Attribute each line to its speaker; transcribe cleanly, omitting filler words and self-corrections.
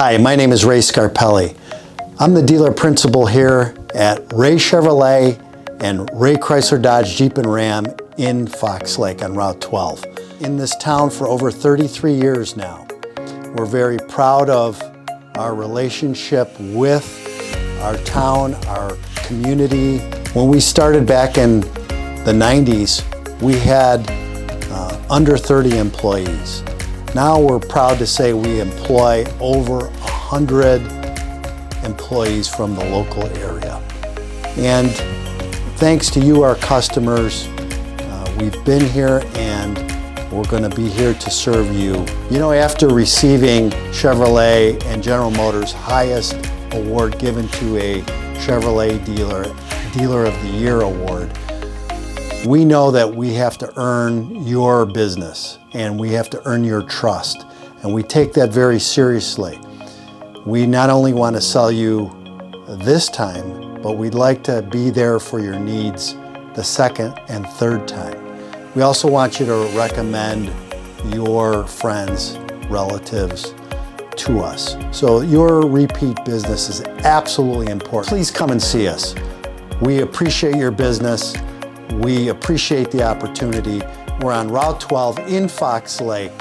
Speaker 1: Hi, my name is Ray Scarpelli. I'm the dealer principal here at Ray Chevrolet and Ray Chrysler Dodge Jeep and Ram in Fox Lake on Route 12. In this town for over 33 years now. We're very proud of our relationship with our town, our community. When we started back in the 90s, we had under 30 employees. Now we're proud to say we employ over 100 employees from the local area. And thanks to you, our customers, we've been here and we're going to be here to serve you. You know, after receiving Chevrolet and General Motors' highest award given to a Chevrolet Dealer of the Year award, we know that we have to earn your business and we have to earn your trust. And we take that very seriously. We not only want to sell you this time, but we'd like to be there for your needs the second and third time. We also want you to recommend your friends, relatives to us. So your repeat business is absolutely important. Please come and see us. We appreciate your business. We appreciate the opportunity. We're on Route 12 in Fox Lake.